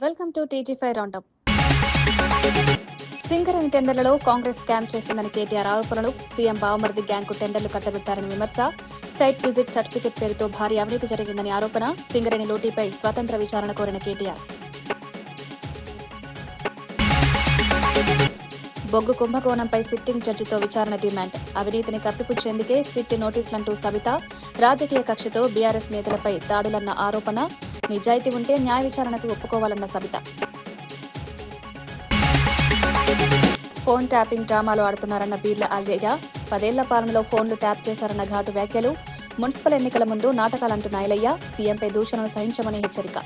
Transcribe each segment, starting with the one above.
Welcome to TG five roundup. Singareni టెండర్లలో Congress scam చేస్తుందని కేటీఆర్ ఆరోపణలు. సీఎం బావమరిది గ్యాంగ్కు టెండర్లు కట్టబెట్టారని విమర్శ. సైట్ విజిట్ సర్టిఫికెట్ పేరుతో భారీ అవినీతి జరిగిందని ఆరోపణ. సింగరేణి లోటీపై స్వతంత్ర విచారణ కోరిన కేటీఆర్. బొగ్గు కుంభకోణంపై సిట్టింగ్ జడ్జితో విచారణ డిమాండ్. అవినీతిని కప్పిపుచ్చేందుకే సిట్ నోటీసులంటూ సవిత. రాజకీయ కక్షతో బీఆర్ఎస్ నేతలపై దాడులన్న ఆరోపణ. నిజాయితీ ఉంటే న్యాయ విచారణకు ఒప్పుకోవాలన్న సవిత. ఫోన్ ట్యాపింగ్ డ్రామాలు ఆడుతున్నారన్న బీర్ల అల్లయ్య. 10 ఏళ్ల పాలనలో ఫోన్లు ట్యాప్ చేశారన్న ఘాటు వ్యాఖ్యలు. మున్సిపల్ ఎన్నికల ముందు నాటకాలంటున్న ఐలయ్య. సీఎంపై దూషణలు సహించమని హెచ్చరిక.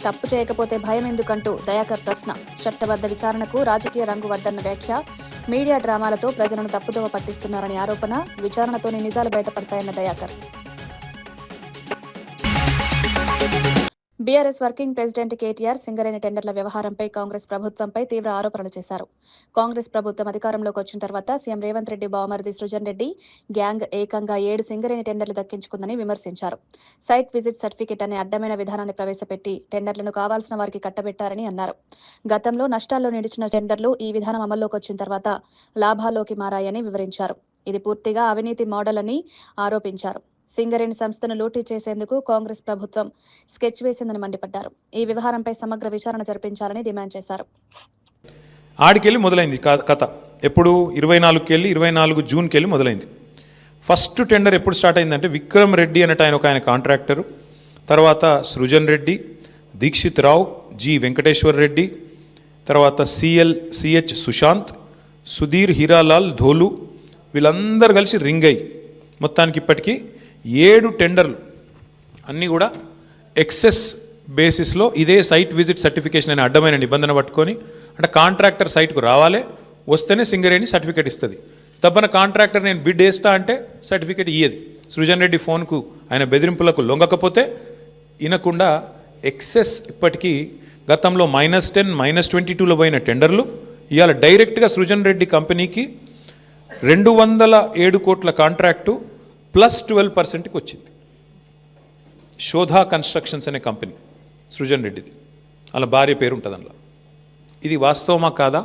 తప్పు చేయకపోతే భయం ఎందుకంటూ దయాకర్ ప్రశ్న. చట్టబద్ధ విచారణకు రాజకీయ రంగు వద్దన్న వ్యాఖ్య. మీడియా డ్రామాలతో ప్రజలను తప్పుదోవ పట్టిస్తున్నారని ఆరోపణ. విచారణతోనే నిజాలు బయటపడతాయన్న దయాకర్. బీఆర్ఎస్ వర్కింగ్ ప్రెసిడెంట్ కేటీఆర్ సింగరేణి టెండర్ల వ్యవహారంపై కాంగ్రెస్ ప్రభుత్వంపై తీవ్ర ఆరోపణలు చేశారు. కాంగ్రెస్ ప్రభుత్వం అధికారంలోకి వచ్చిన తర్వాత సీఎం రేవంత్ రెడ్డి బావమరిది సృజన్ రెడ్డి గ్యాంగ్ ఏకంగా 7 సింగరేణి టెండర్లు దక్కించుకుందని విమర్శించారు. సైట్ విజిట్ సర్టిఫికెట్ అనే అడ్డమైన విధానాన్ని ప్రవేశపెట్టి టెండర్లను కావాల్సిన వారికి కట్టబెట్టారని అన్నారు. గతంలో నష్టాల్లో నిలిచిన టెండర్లు ఈ విధానం అమల్లోకి వచ్చిన తర్వాత లాభాల్లోకి మారాయని వివరించారు. ఇది పూర్తిగా అవినీతి మోడల్ అని ఆరోపించారు. సింగరేణి సంస్థను లూటీ చేసేందుకు కాంగ్రెస్ ప్రభుత్వం స్కెచ్ వేసిందని మండిపడ్డారు. ఈ వ్యవహారంపై సమగ్ర విచారణ జరిపించాలని డిమాండ్ చేశారు. ఆడికెళ్ళి మొదలైంది కథ. ఎప్పుడు 24 జూన్కి వెళ్ళి మొదలైంది. ఫస్ట్ టెండర్ ఎప్పుడు స్టార్ట్ అయిందంటే విక్రమ్ రెడ్డి అన్నట్టు ఆయన కాంట్రాక్టరు, తర్వాత సృజన్ రెడ్డి, దీక్షిత్ రావు, జి వెంకటేశ్వర్ రెడ్డి, తర్వాత సిహెచ్ సుశాంత్, సుధీర్ హీరాలాల్ ధోలు, వీళ్ళందరూ కలిసి రింగ్ అయ్యి మొత్తానికి ఇప్పటికీ 7 టెండర్లు అన్నీ కూడా ఎక్సెస్ బేసిస్లో ఇదే సైట్ విజిట్ సర్టిఫికేషన్ అనే అడ్డమైన నిబంధన పట్టుకొని, అంటే కాంట్రాక్టర్ సైట్కు రావాలి, వస్తేనే సింగరేణి సర్టిఫికేట్ ఇస్తుంది. తప్పన కాంట్రాక్టర్ నేను బిడ్ వేస్తా అంటే సర్టిఫికేట్ ఇయ్యదు. సృజన్ రెడ్డి ఫోన్కు ఆయన బెదిరింపులకు లొంగకపోతే వినకుండా ఎక్సెస్ ఇప్పటికీ గతంలో -10, -22లో పోయిన టెండర్లు ఇవాళ డైరెక్ట్గా సృజన్ రెడ్డి కంపెనీకి 207 కోట్ల కాంట్రాక్టు +12%కి వచ్చింది. శోధా కన్స్ట్రక్షన్స్ అనే కంపెనీ సృజన్ రెడ్డిది, అలా భార్య పేరు ఉంటుంది అందులో. ఇది వాస్తవమా కాదా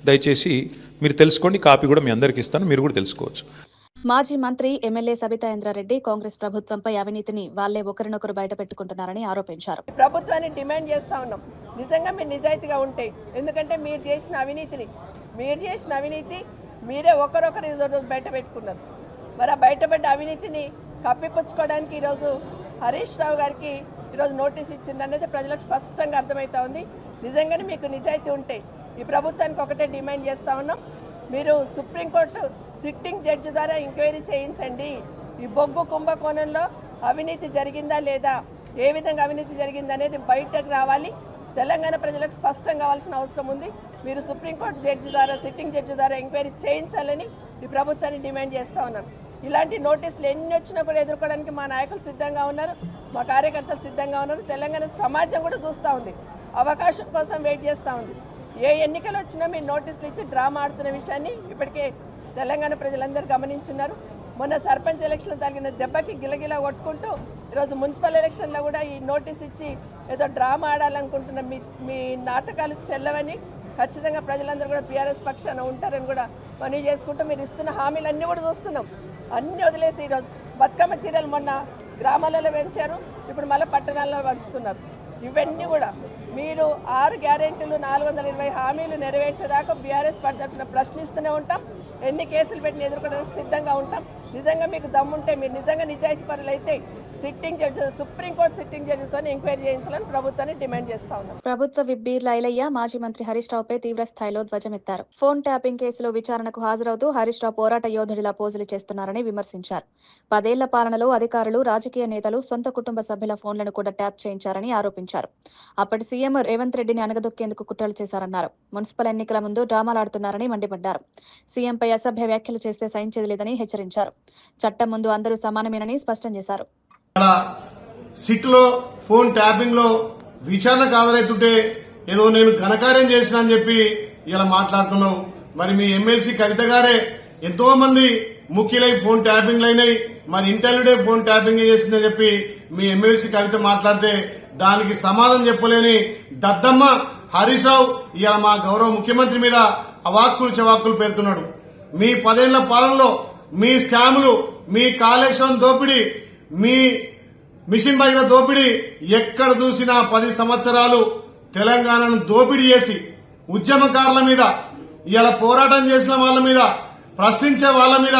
దయచేసి మీరు తెలుసుకోండి. కాపీ కూడా మీ అందరికీ ఇస్తాను, మీరు కూడా తెలుసుకోవచ్చు. మాజీ మంత్రి ఎమ్మెల్యే సబితా ఇంద్రారెడ్డి కాంగ్రెస్ ప్రభుత్వంపై అవినీతిని వాళ్లే ఒకరినొకరు బయట పెట్టుకుంటున్నారని ఆరోపించారు. ప్రభుత్వాన్ని డిమాండ్ చేస్తా ఉన్నాం, నిజంగా మీరు నిజాయితీగా ఉంటే. ఎందుకంటే మీరు చేసిన అవినీతి మీరే ఒకరొకరు బయట పెట్టుకున్నారు. మరి ఆ బయటపడ్డ అవినీతిని కప్పిపుచ్చుకోవడానికి ఈరోజు హరీష్ రావు గారికి ఈరోజు నోటీస్ ఇచ్చిందనేది ప్రజలకు స్పష్టంగా అర్థమవుతా ఉంది. నిజంగానే మీకు నిజాయితీ ఉంటే ఈ ప్రభుత్వానికి ఒకటే డిమాండ్ చేస్తూ ఉన్నాం, మీరు సుప్రీంకోర్టు సిట్టింగ్ జడ్జి ద్వారా ఎంక్వైరీ చేయించండి. ఈ బొగ్గు కుంభకోణంలో అవినీతి జరిగిందా లేదా, ఏ విధంగా అవినీతి జరిగిందనేది బయటకు రావాలి. తెలంగాణ ప్రజలకు స్పష్టం కావాల్సిన అవసరం ఉంది. మీరు సుప్రీంకోర్టు జడ్జి ద్వారా సిట్టింగ్ జడ్జి ద్వారా ఎంక్వైరీ చేయించాలని ఈ ప్రభుత్వాన్ని డిమాండ్ చేస్తూ ఉన్నాం. ఇలాంటి నోటీసులు ఎన్ని వచ్చినా కూడా ఎదుర్కోవడానికి మా నాయకులు సిద్ధంగా ఉన్నారు, మా కార్యకర్తలు సిద్ధంగా ఉన్నారు. తెలంగాణ సమాజం కూడా చూస్తూ ఉంది, అవకాశం కోసం వెయిట్ చేస్తూ ఉంది. ఏ ఎన్నికలు వచ్చినా మీరు నోటీసులు ఇచ్చి డ్రామా ఆడుతున్న విషయాన్ని ఇప్పటికే తెలంగాణ ప్రజలందరూ గమనించున్నారు. మొన్న సర్పంచ్ ఎలక్షన్లో తగిన దెబ్బకి గిలగిలా కొట్టుకుంటూ ఈరోజు మున్సిపల్ ఎలక్షన్లో కూడా ఈ నోటీస్ ఇచ్చి ఏదో డ్రామా ఆడాలనుకుంటున్న మీ నాటకాలు చెల్లవని ఖచ్చితంగా ప్రజలందరూ కూడా బీఆర్ఎస్ పక్షాన ఉంటారని కూడా మనవి చేసుకుంటూ, మీరు ఇస్తున్న హామీలన్నీ కూడా చూస్తున్నాం, అన్నీ వదిలేసి ఈరోజు బతుకమ్మ చీరలు మొన్న గ్రామాలలో పెంచారు, ఇప్పుడు మళ్ళీ పట్టణాల్లో పంచుతున్నారు. ఇవన్నీ కూడా మీరు 6 గ్యారెంటీలు 420 హామీలు నెరవేర్చేదాకా బీఆర్ఎస్ తరఫున ప్రశ్నిస్తూనే ఉంటాం. ఎన్ని కేసులు పెట్టిన ఎదుర్కోవడానికి సిద్ధంగా ఉంటాం. నిజంగా మీకు దమ్ముంటే, మీరు నిజంగా నిజాయితీ పరులైతే సిట్టింగ్ జడ్జి, సుప్రీంకోర్టు సిట్టింగ్ జడ్జితో ఎంక్వైరీ చేయించాలని ప్రభుత్వాన్ని డిమాండ్ చేస్తా ఉన్నాం. ప్రభుత్వ విప్ బీర్ల ఐలయ్య మాజీ మంత్రి హరీష్ రావుపై తీవ్ర స్థాయిలో ధ్వజమెత్తారు. ఫోన్ ట్యాపింగ్ కేసులో విచారణకు హాజరవుతూ హరీష్ రావు పోరాట యోధుడిలా పోజులు చేస్తున్నారని విమర్శించారు. 10 ఏళ్ల పాలనలో అధికారులు, రాజకీయ నేతలు సొంత కుటుంబ సభ్యుల ఫోన్లను కూడా ట్యాప్ చేయించారని ఆరోపించారు. అప్పటి సీఎం రేవంత్ రెడ్డిని అణగదొక్కేందుకు కుట్రలు చేశారన్నారు. మున్సిపల్ ఎన్నికల ముందు డ్రామాలాడుతున్నారని మండిపడ్డారు. సీఎంపై అసభ్య వ్యాఖ్యలు చేస్తే సహించేది లేదని హెచ్చరించారు. చట్టం ముందు అందరూ సమానమేనని స్పష్టం చేశారు. సిట్లో ఫోన్ ట్యాపింగ్ లో విచారణ హాజరైతుంటే ఏదో నేను ఘనకార్యం చేసిన అని చెప్పి ఇలా మాట్లాడుతున్నావు. మరి మీ ఎమ్మెల్సీ కవిత గారే ఎంతో మంది ముఖ్యులై ఫోన్ ట్యాపింగ్లు అయినాయి, మరి ఇంటర్వ్యూడే ఫోన్ ట్యాపింగ్ చేసిందని చెప్పి మీ ఎమ్మెల్సీ కవిత మాట్లాడితే దానికి సమాధానం చెప్పలేని దద్దమ్మ హరీష్ రావు ఇవాళ మా గౌరవ ముఖ్యమంత్రి మీద అవాక్కులు చవాక్కులు పేరుతున్నాడు. మీ 10 ఏళ్ల పాలనలో మీ స్కాములు, మీ కాళేశ్వరం దోపిడీ, మీ మిషన్ భగీరథ దోపిడీ ఎక్కడ చూసినా 10 సంవత్సరాలు తెలంగాణను దోపిడీ చేసి ఉద్యమకారుల మీద, ఇలా పోరాటం చేసిన వాళ్ళ మీద, ప్రశ్నించే వాళ్ళ మీద,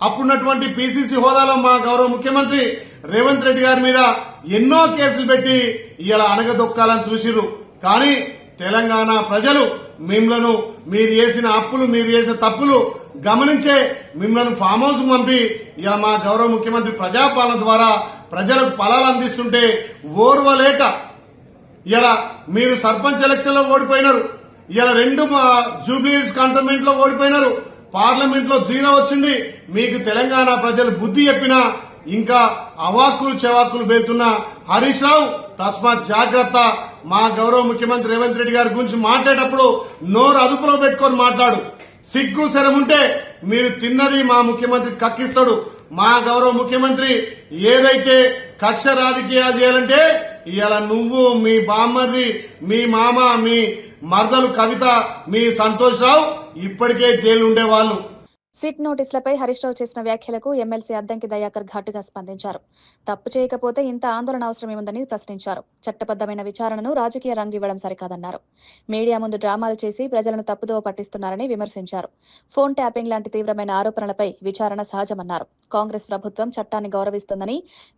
అప్పుడున్నటువంటి పిసిసి హోదాలో మా గౌరవ ముఖ్యమంత్రి రేవంత్ రెడ్డి గారి మీద ఎన్నో కేసులు పెట్టి ఇలా అనగదొక్కాలని చూసిర్రు. కానీ తెలంగాణ ప్రజలు మిమ్మలను, మీరు చేసిన అప్పులు, మీరు చేసిన తప్పులు గమనించే మిమ్మల్ని ఫామ్ హౌస్ పంపి ఇలా మా గౌరవ ముఖ్యమంత్రి ప్రజాపాలన ద్వారా ప్రజలకు ఫలాలు అందిస్తుంటే ఓర్వలేక ఇలా మీరు సర్పంచ్ ఎలక్షన్ లో ఓడిపోయినారు, ఇలా 2 జూబ్లీహిల్స్ కంటోన్మెంట్ లో ఓడిపోయినారు, పార్లమెంట్ లో 0 వచ్చింది. మీకు తెలంగాణ ప్రజలు బుద్ధి చెప్పినా ఇంకా అవాక్కులు చెవాక్కులు పేరుతున్న హరీష్ రావు తస్మాత్ జాగ్రత్త. మా గౌరవ ముఖ్యమంత్రి రేవంత్ రెడ్డి గారి గురించి మాట్లాడేటప్పుడు నోరు అదుపులో పెట్టుకొని మాట్లాడు. సిగ్గు శరముంటే మీరు తిన్నది మా ముఖ్యమంత్రి కక్కిస్తాడు. మా గౌరవ ముఖ్యమంత్రి ఏదైతే కక్ష రాజకీయాలు చేయాలంటే ఇవాళ నువ్వు, మీ బామ్మది, మీ మామ, మీ మరదలు కవిత, మీ సంతోష్ రావు ఇప్పటికే జైలు ఉండేవాళ్లు. సిట్ నోటీసులపై హరీష్ రావు చేసిన వ్యాఖ్యలకు ఎమ్మెల్సీ అద్దంకి దయాకర్ ఘాటుగా స్పందించారు. తప్పు చేయకపోతే ఇంత ఆందోళన అవసరమేముందని ప్రశ్నించారు. చట్టబద్దమైన విచారణను రాజకీయ రంగు ఇవ్వడం సరికాదన్నారు. మీడియా ముందు డ్రామాలు చేసి ప్రజలను తప్పుదోవ పట్టిస్తున్నారని విమర్శించారు. ఫోన్ ట్యాపింగ్ లాంటి తీవ్రమైన ఆరోపణలపై విచారణ సహజమన్నారు. కాంగ్రెస్ ప్రభుత్వం చట్టాన్ని గౌరవిస్తుందని,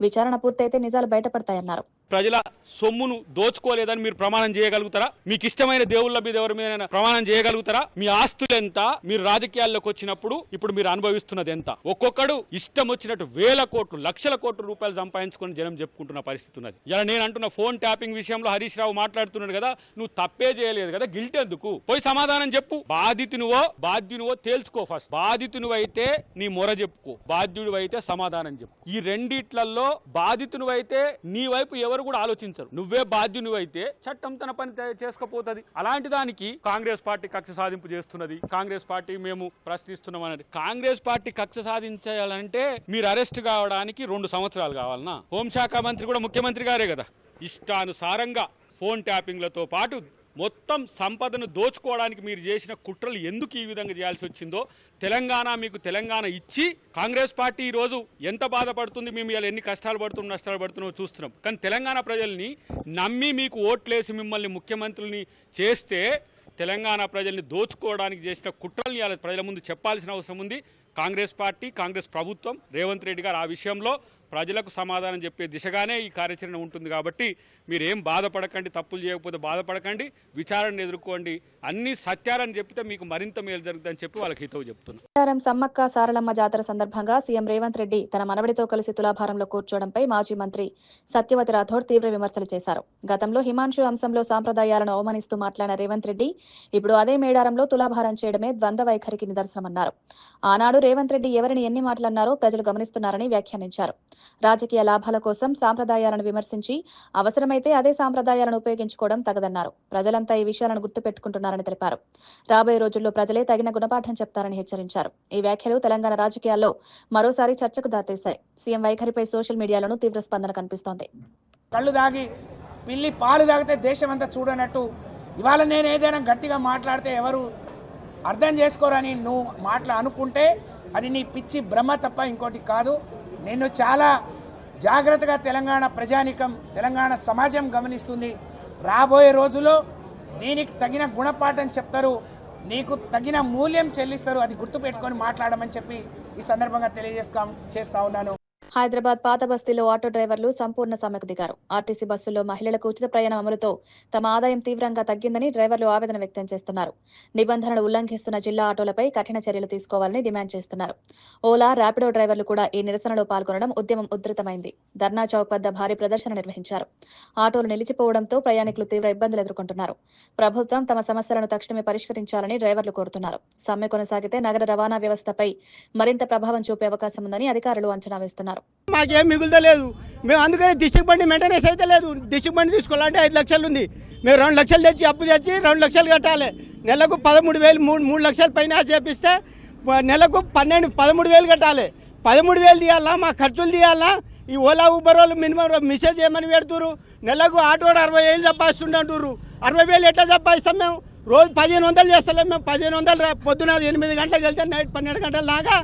విచారణ పూర్తయితే నిజాలు బయటపడతాయన్నారు. ప్రజల సొమ్మును దోచుకోలేదని మీరు ప్రమాణం చేయగలుగుతారా? మీకు ఇష్టమైన దేవుళ్ళ మీద ఎవరి మీద ప్రమాణం చేయగలుగుతారా? మీ ఆస్తులు ఎంత? మీరు రాజకీయాల్లోకి వచ్చినప్పుడు ఇప్పుడు మీరు అనుభవిస్తున్నది ఎంత? ఒక్కొక్కడు ఇష్టం వచ్చినట్టు 1000 కోట్లు, లక్షల కోట్ల రూపాయలు సంపాదించుకొని జనం చెప్పుకుంటున్న పరిస్థితి ఉన్నది. ఇలా నేను అంటున్న ఫోన్ ట్యాపింగ్ విషయంలో హరీష్ రావు మాట్లాడుతున్నాడు కదా, నువ్వు తప్పే చేయలేదు కదా, గిల్ట్ ఎందుకు? పోయి సమాధానం చెప్పు. బాధ్యునువో తేల్చుకో. ఫస్ట్ బాధితునివైతే నీ మొర చెప్పుకో, బాధ్యుడివైతే సమాధానం చెప్పు. ఈ రెండిట్లలో బాధితునివైతే నీ వైపు ఎవరు కూడా ఆలోచించరు. నువ్వే బాధ్యునివైతే చట్టం తన పని చేసుకపోతుంది. అలాంటి దానికి కాంగ్రెస్ పార్టీ కక్ష సాధింపు చేస్తున్నది. కాంగ్రెస్ పార్టీ మేము ప్రశ్నిస్తున్నాం అన్నది. కాంగ్రెస్ పార్టీ కక్ష సాధించాలంటే మీరు అరెస్ట్ కావడానికి 2 సంవత్సరాలు కావాలన్నా? హోంశాఖ మంత్రి కూడా ముఖ్యమంత్రి గారే కదా. ఇష్టానుసారంగా ఫోన్ ట్యాపింగ్లతో పాటు మొత్తం సంపదను దోచుకోవడానికి మీరు చేసిన కుట్రలు ఎందుకు ఈ విధంగా చేయాల్సి వచ్చిందో, మీకు తెలంగాణ ఇచ్చి కాంగ్రెస్ పార్టీ ఈరోజు ఎంత బాధపడుతుంది, మేము ఇలా ఎన్ని కష్టాలు పడుతున్నాం, నష్టాలు పడుతున్నామో చూస్తున్నాం. కానీ తెలంగాణ ప్రజల్ని నమ్మి మీకు ఓట్లేసి మిమ్మల్ని ముఖ్యమంత్రుల్ని చేస్తే తెలంగాణ ప్రజల్ని దోచుకోవడానికి చేసిన కుట్రల్ని ఇలా ప్రజల ముందు చెప్పాల్సిన అవసరం ఉంది. కాంగ్రెస్ పార్టీ, కాంగ్రెస్ ప్రభుత్వం, రేవంత్ రెడ్డి గారు ఆ విషయంలో ప్రజలకు సమాధానం చెప్పే దిశగానే ఈ కార్యాచరణ ఉంటుంది. కాబట్టి మీరేం బాధపడకండి, తప్పులు చేయకపోతే బాధపడకండి, విచారణను ఎదుర్కోండి, అన్ని సత్యాలని చెప్తే మీకు మరింత మేలు జరుగుతుందని చెప్పి వాళ్ళకి హితవు చెప్తున్నారు. సమ్మక్క సారలమ్మ జాతర సందర్భంగా సీఎం రేవంత్ రెడ్డి తన మనవడితో కలిసి తులాభారంలో కూర్చోవడంపై మాజీ మంత్రి సత్యవతి రాథోడ్ తీవ్ర విమర్శలు చేశారు. గతంలో హిమాంశు అంశంలో సాంప్రదాయాలను అవమానిస్తూ మాట్లాడిన రేవంత్ రెడ్డి ఇప్పుడు అదే మేడారంలో తులాభారం చేయడమే ద్వంద్వ వైఖరికి నిదర్శనమన్నారు. ఆనాడు రేవంత్ రెడ్డి ఎవరిని ఎన్ని మాటలన్నారో ప్రజలు గమనిస్తున్నారని వ్యాఖ్యానించారు. రాజకీయ లాభాల కోసం సాంప్రదాయాలను విమర్శించి అవసరమైతే అదే సాంప్రదాయాలను ఉపయోగించుకోవడం తగదన్నారు. ప్రజలంతా ఈ విషయాలను గుర్తుపెట్టుకుంటున్నారని తెలిపారు. రాబోయే రోజుల్లో ప్రజలే తగిన గుణపాఠం చెప్తారని హెచ్చరించారు. ఈ వ్యాఖ్యలు తెలంగాణ రాజకీయాల్లో మరోసారి చర్చకు దారితీశాయి. సీఎం వైఖరిపై సోషల్ మీడియాలోనూ తీవ్ర స్పందన కనిపిస్తోంది. కళ్ళు దాగి పిల్లి పాలు తాగితే దేశం అంతా చూడనట్టు ఇవాళ నేను ఏదైనా గట్టిగా మాట్లాడితే ఎవరు అర్థం చేసుకోరని నువ్వు అనుకుంటే అది నీ పిచ్చి భ్రమ తప్ప ఇంకోటి కాదు. నేను చాలా జాగ్రత్తగా తెలంగాణ ప్రజానికం, తెలంగాణ సమాజం గమనిస్తుంది. రాబోయే రోజుల్లో దీనికి తగిన గుణపాఠం చెప్తారు, నీకు తగిన మూల్యం చెల్లిస్తారు. అది గుర్తుపెట్టుకొని మాట్లాడమని చెప్పి ఈ సందర్భంగా చేస్తా ఉన్నాను. హైదరాబాద్ పాత బస్తీలో ఆటో డ్రైవర్లు సంపూర్ణ సమ్మెకు దిగారు. ఆర్టీసీ బస్సుల్లో మహిళలకు ఉచిత ప్రయాణం అమలుతో తమ ఆదాయం తీవ్రంగా తగ్గిందని డ్రైవర్లు ఆవేదన వ్యక్తం చేస్తున్నారు. నిబంధనలు ఉల్లంఘిస్తున్న జిల్లా ఆటోలపై కఠిన చర్యలు తీసుకోవాలని డిమాండ్ చేస్తున్నారు. ఓలా, ర్యాపిడో డ్రైవర్లు కూడా ఈ నిరసనలో పాల్గొనడం ఉద్యమం ఉధృతమైంది. ధర్నా చౌక్ వద్ద భారీ ప్రదర్శన నిర్వహించారు. ఆటోలు నిలిచిపోవడంతో ప్రయాణికులు తీవ్ర ఇబ్బందులు ఎదుర్కొంటున్నారు. ప్రభుత్వం తమ సమస్యలను తక్షణమే పరిష్కరించాలని డ్రైవర్లు కోరుతున్నారు. సమ్మె కొనసాగితే నగర రవాణా వ్యవస్థపై మరింత ప్రభావం చూపే అవకాశం ఉందని అధికారులు అంచనా వేస్తున్నారు. మాకేం మిగులుతలేదు. మేము అందుకని డిస్ట్రిక్ట్ బండి మెయింటెనెన్స్ అయితే లేదు. డిస్ట్రిక్ట్ బండి తీసుకోవాలంటే 5 లక్షలు ఉంది. మేము 2 లక్షలు తెచ్చి అప్పు తెచ్చి 2 లక్షలు కట్టాలి. నెలకు 13,000, 3 లక్షల పైన చేపిస్తే నెలకు 13,000 కట్టాలి. 13,000 తీయాలా, మా ఖర్చులు తీయాలా. ఈ ఓలా ఊబర్ వాళ్ళు మినిమం మెసేజ్ ఏమని పెడుతురు, నెలకు ఆటోడు 60,000 సంపాదిస్తుంటారు. 60,000 ఎట్లా సంపాదిస్తాం మేము? రోజు 1,500 చేస్తలేం మేము. 1,500 పొద్దున 8 గంటలకు వెళ్తే నైట్ 12 గంటల దాకా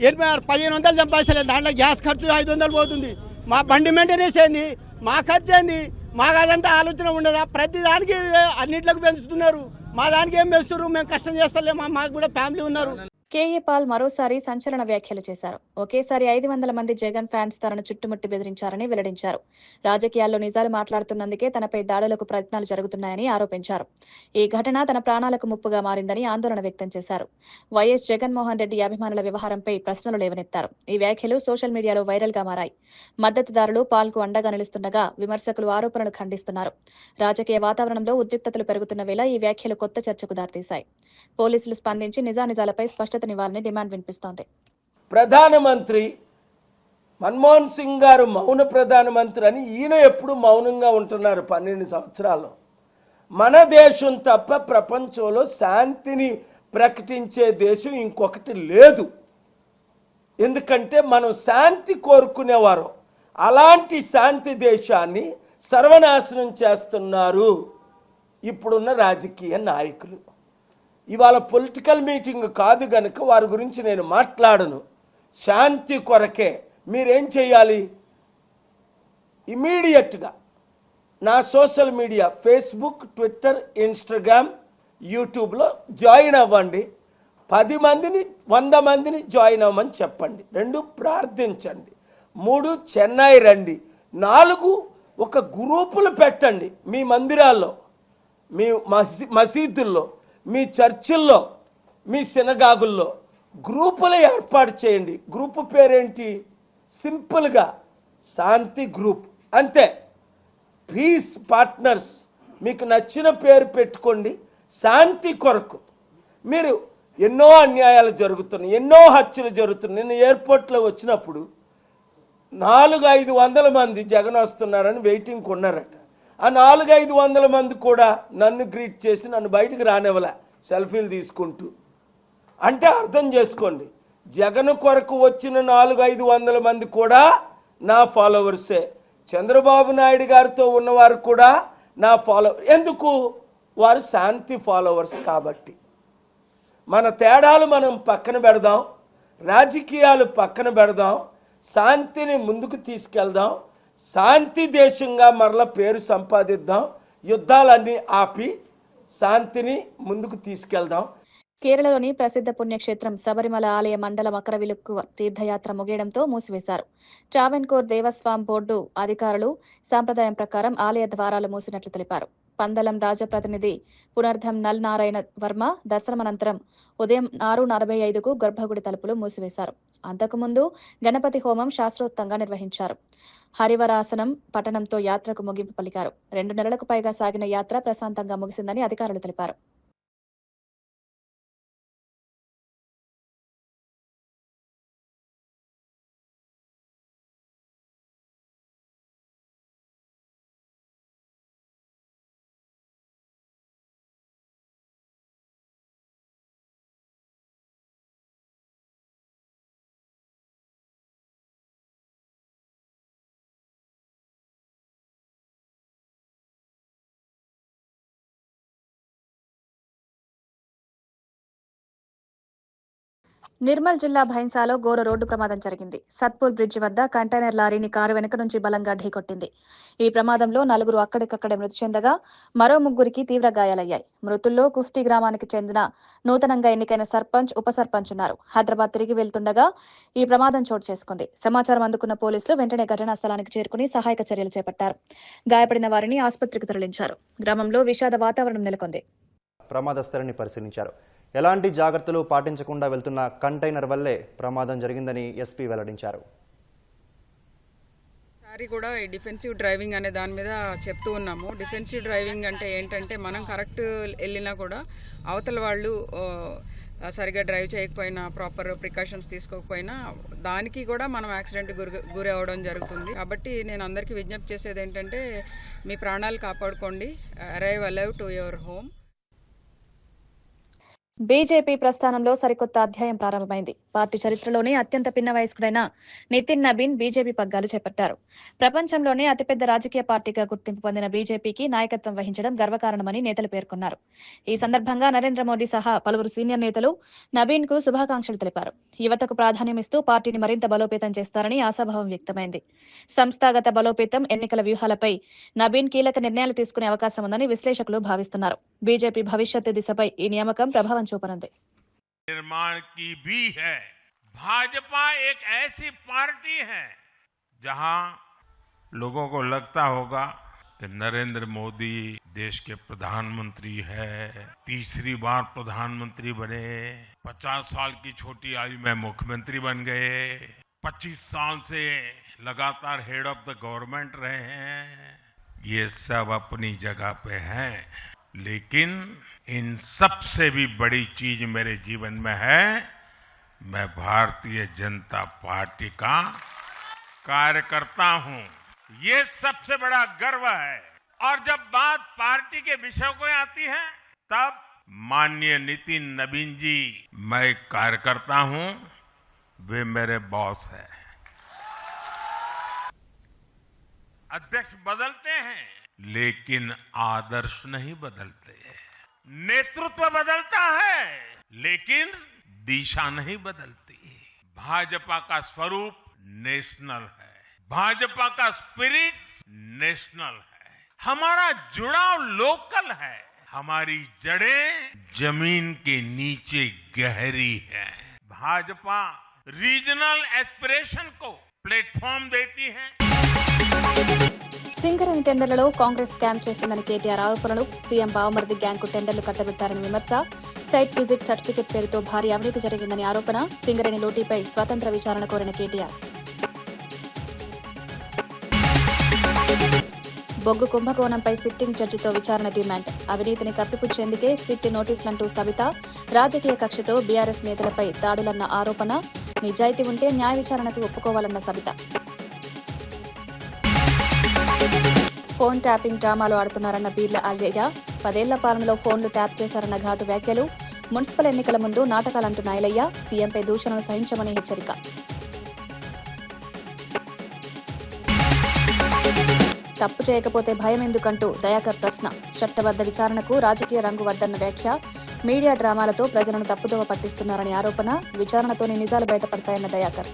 1,500 సంపాదిస్తలేదు. దాంట్లో గ్యాస్ ఖర్చు 500 పోతుంది. మా బండి మెయింటెనెన్స్ ఏంది, మా ఖర్చు ఏంది, మాకు అదంతా ఆలోచన ఉండదా? ప్రతి దానికి అన్నిట్లకు పెంచుతున్నారు, మా దానికి ఏం పెంచుతున్నారు? మేము కష్టం చేస్తలేమా? మాకు కూడా ఫ్యామిలీ ఉన్నారు. కేఏ పాల్ మరోసారి సంచలన వ్యాఖ్యలు చేశారు. ఒకేసారి 500 మంది జగన్ ఫ్యాన్స్ తనను చుట్టుముట్టి బెదిరించారని వెల్లడించారు. రాజకీయాల్లో నిజాలు మాట్లాడుతున్నందుకే తనపై దాడులకు ప్రయత్నాలు జరుగుతున్నాయని ఆరోపించారు. ఈ ఘటన తన ప్రాణాలకు ముప్పుగా మారిందని ఆందోళన వ్యక్తం చేశారు. వైఎస్ జగన్మోహన్ రెడ్డి అభిమానుల వ్యవహారంపై ప్రశ్నలు లేవనెత్తారు. ఈ వ్యాఖ్యలు సోషల్ మీడియాలో వైరల్ గా మారాయి. మద్దతుదారులు పాల్కు అండగా నిలుస్తుండగా విమర్శకులు ఆరోపణలు ఖండిస్తున్నారు. రాజకీయ వాతావరణంలో ఉద్రిక్తతలు పెరుగుతున్న వేళ ఈ వ్యాఖ్యలు కొత్త చర్చకు దారితీశాయి. పోలీసులు స్పందించి నిజానిజాలపై స్పష్టతనివ్వాలని డిమాండ్ వినిపిస్తోంది. ప్రధానమంత్రి మన్మోహన్ సింగ్ గారు మౌన ప్రధానమంత్రి అని ఈయన ఎప్పుడు మౌనంగా ఉంటున్నారు 12 సంవత్సరాలు. మన దేశం తప్ప ప్రపంచంలో శాంతిని ప్రకటించే దేశం ఇంకొకటి లేదు. ఎందుకంటే మనం శాంతి కోరుకునేవారు. అలాంటి శాంతి దేశాన్ని సర్వనాశనం చేస్తున్నారు ఇప్పుడున్న రాజకీయ నాయకులు. ఇవాళ పొలిటికల్ మీటింగ్ కాదు గనుక వారి గురించి నేను మాట్లాడను. శాంతి కొరకే మీరేం చేయాలి? ఇమీడియట్గా నా social media Facebook, Twitter, Instagram, యూట్యూబ్లో జాయిన్ అవ్వండి. 10 మందిని 100 మందిని జాయిన్ అవ్వమని చెప్పండి. 2 ప్రార్థించండి. 3 చెన్నై రండి. 4 ఒక గ్రూపులు పెట్టండి. మీ మందిరాల్లో, మీ మసీదుల్లో, మీ చర్చిల్లో, మీ సినగాగుల్లో గ్రూపులు ఏర్పాటు చేయండి. గ్రూపు పేరేంటి? సింపుల్గా శాంతి గ్రూప్, అంతే. పీస్ పార్ట్నర్స్, మీకు నచ్చిన పేరు పెట్టుకోండి. శాంతి కొరకు మీరు ఎన్నో అన్యాయాలు జరుగుతున్నాయి, ఎన్నో హత్యలు జరుగుతున్నాయి. నేను ఎయిర్పోర్ట్లో వచ్చినప్పుడు 400-500 మంది జగన్ వస్తున్నారని వెయిటింగ్కి ఉన్నారట. ఆ 400-500 మంది కూడా నన్ను గ్రీట్ చేసి నన్ను బయటకు రానివ్వలే, సెల్ఫీలు తీసుకుంటూ. అంటే అర్థం చేసుకోండి, జగన్ కొరకు వచ్చిన 400-500 మంది కూడా నా ఫాలోవర్సే. చంద్రబాబు నాయుడు గారితో ఉన్నవారు కూడా నా ఫాలోవర్. ఎందుకు? వారు శాంతి ఫాలోవర్స్ కాబట్టి. మన తేడాలు మనం పక్కన పెడదాం, రాజకీయాలు పక్కన పెడదాం, శాంతిని ముందుకు తీసుకెళ్దాం. శాంతి దేశంగా మరల పేరు సంపాదిద్దాం. యుద్ధాలన్నీ ఆపి శాంతిని ముందుకు తీసుకెళ్దాం. కేరళలోని ప్రసిద్ధ పుణ్యక్షేత్రం శబరిమల ఆలయ మండల మకరవిలుక్కు తీర్థయాత్ర ముగియడంతో మూసివేశారు. ట్రావెన్కోర్ దేవస్వాం బోర్డు అధికారులు సాంప్రదాయం ప్రకారం ఆలయ ద్వారాలు మూసినట్లు తెలిపారు. పందలం రాజప్రతినిధి పునర్ధం నల్ నారాయణ వర్మ దర్శనమనంతరం ఉదయం 6:45కు గర్భగుడి తలుపులు మూసివేశారు. అంతకుముందు గణపతి హోమం శాస్త్రోక్తంగా నిర్వహించారు. హరివరాసనం పఠనంతో యాత్రకు ముగింపు పలికారు. 2 నెలలకు పైగా సాగిన యాత్ర ప్రశాంతంగా ముగిసిందని అధికారులు తెలిపారు. నిర్మల్ జిల్లా భైన్సాలో ఘోర రోడ్డు ప్రమాదం జరిగింది. సత్పూర్ బ్రిడ్జి వద్ద కంటైనర్ లారీని కారు వెనుక నుంచి బలంగా ఢీకొట్టింది. ఈ ప్రమాదంలో 4 అక్కడికక్కడే మృతి చెందగా మరో 3కి తీవ్ర గాయాలయ్యాయి. మృతుల్లో కుఫ్టీ గ్రామానికి చెందిన నూతనంగా ఎన్నికైన సర్పంచ్, ఉప సర్పంచ్ ఉన్నారు. హైదరాబాద్ తిరిగి వెళ్తుండగా ఈ ప్రమాదం చోటు చేసుకుంది. సమాచారం అందుకున్న పోలీసులు వెంటనే ఘటనా స్థలానికి చేరుకుని సహాయక చర్యలు చేపట్టారు. గాయపడిన వారిని ఆసుపత్రికి తరలించారు. గ్రామంలో విషాద వాతావరణం నెలకొంది. ప్రమాద స్థలాన్ని పరిశీలించారు. ఎలాంటి జాగ్రత్తలు పాటించకుండా వెళ్తున్న కంటైనర్ వల్లే ప్రమాదం జరిగిందని ఎస్పీ వెల్లడించారు. సారీ కూడా ఈ డిఫెన్సివ్ డ్రైవింగ్ అనే దాని మీద చెప్తూ ఉన్నాము. డిఫెన్సివ్ డ్రైవింగ్ అంటే ఏంటంటే మనం కరెక్ట్ వెళ్ళినా కూడా అవతల వాళ్ళు సరిగా డ్రైవ్ చేయకపోయినా, ప్రాపర్ ప్రికాషన్స్ తీసుకోకపోయినా దానికి కూడా మనం యాక్సిడెంట్ గురి అవ్వడం జరుగుతుంది. కాబట్టి నేను అందరికీ విజ్ఞప్తి చేసేది ఏంటంటే మీ ప్రాణాలు కాపాడుకోండి. Arrive alive to your home. BJP ప్రస్థానంలో సరికొత్త అధ్యాయం ప్రారంభమైంది. పార్టీ చరిత్రలోనే అత్యంత పిన్న వయస్కుడైన నితిన్ నబీన్ బీజేపీ పగ్గాలు చేపట్టారు. ప్రపంచంలోనే అతిపెద్ద రాజకీయ పార్టీగా గుర్తింపు పొందిన బీజేపీకి నాయకత్వం వహించడం గర్వకారణమని నేతలు పేర్కొన్నారు. ఈ సందర్భంగా నరేంద్ర మోదీ సహా పలువురు సీనియర్ నేతలు నబీన్ కు శుభాకాంక్షలు తెలిపారు. యువతకు ప్రాధాన్యమిస్తూ పార్టీని మరింత బలోపేతం చేస్తారని ఆశాభావం వ్యక్తమైంది. సంస్థాగత బలోపేతం, ఎన్నికల వ్యూహాలపై నబీన్ కీలక నిర్ణయాలు తీసుకునే అవకాశం ఉందని విశ్లేషకులు భావిస్తున్నారు. బీజేపీ భవిష్యత్తు దిశపై ఈ నియామకం ప్రభావం చూపనుంది. निर्माण की भी है। भाजपा एक ऐसी पार्टी है जहां लोगों को लगता होगा कि नरेंद्र मोदी देश के प्रधानमंत्री है, तीसरी बार प्रधानमंत्री बने, 50 साल की छोटी आयु में मुख्यमंत्री बन गए, 25 साल से लगातार हेड ऑफ द गवर्नमेंट रहे हैं। ये सब अपनी जगह पे हैं, लेकिन इन सबसे भी बड़ी चीज मेरे जीवन में है, मैं भारतीय जनता पार्टी का कार्यकर्ता हूं। ये सबसे बड़ा गर्व है। और जब बात पार्टी के विषयों को आती है, तब माननीय नितिन नबीन जी, मैं एक कार्यकर्ता हूं, वे मेरे बॉस हैं। अध्यक्ष बदलते हैं, लेकिन आदर्श नहीं बदलते। नेतृत्व बदलता है, लेकिन दिशा नहीं बदलती। भाजपा का स्वरूप नेशनल है, भाजपा का स्पिरिट नेशनल है, हमारा जुड़ाव लोकल है, हमारी जड़ें जमीन के नीचे गहरी है। भाजपा रीजनल एस्पिरेशन को प्लेटफॉर्म देती है। సింగరేణి టెండర్లలో కాంగ్రెస్ స్కామ్ చేసిందని కేటీఆర్ ఆరోపణలు. సీఎం బావమరిది గ్యాంగ్కు టెండర్లు కట్టబెట్టారని విమర్శ. సైట్ విజిట్ సర్టిఫికెట్ పేరుతో భారీ అవినీతి జరిగిందని ఆరోపణ. సింగరేణి లోటీపై స్వతంత్ర విచారణ కోరిన కేటీఆర్. బొగ్గు కుంభకోణంపై సిట్టింగ్ జడ్జితో విచారణ డిమాండ్. అవినీతిని కప్పిపుచ్చేందుకే సిట్ నోటీసులంటూ సవిత. రాజకీయ కక్షతో బీఆర్ఎస్ నేతలపై దాడులన్న ఆరోపణ. నిజాయితీ ఉంటే న్యాయ విచారణకు ఒప్పుకోవాలన్న సవిత. ఫోన్ ట్యాపింగ్ డ్రామాలు ఆడుతున్నారన్న బీర్ల అల్లయ్య. 10 ఏళ్ల పాలనలో ఫోన్లు ట్యాప్ చేశారన్న ఘాటు వ్యాఖ్యలు. మున్సిపల్ ఎన్నికల ముందు నాటకాలంటున్న ఐలయ్య. సీఎంపై దూషణలు సహించమని హెచ్చరిక. తప్పు చేయకపోతే భయం ఎందుకంటూ దయాకర్ ప్రశ్న. చట్టబద్ధ విచారణకు రాజకీయ రంగు వద్దన్న వ్యాఖ్య. మీడియా డ్రామాలతో ప్రజలను తప్పుదోవ పట్టిస్తున్నారని ఆరోపణ. విచారణతోనే నిజాలు బయటపడతాయన్న దయాకర్.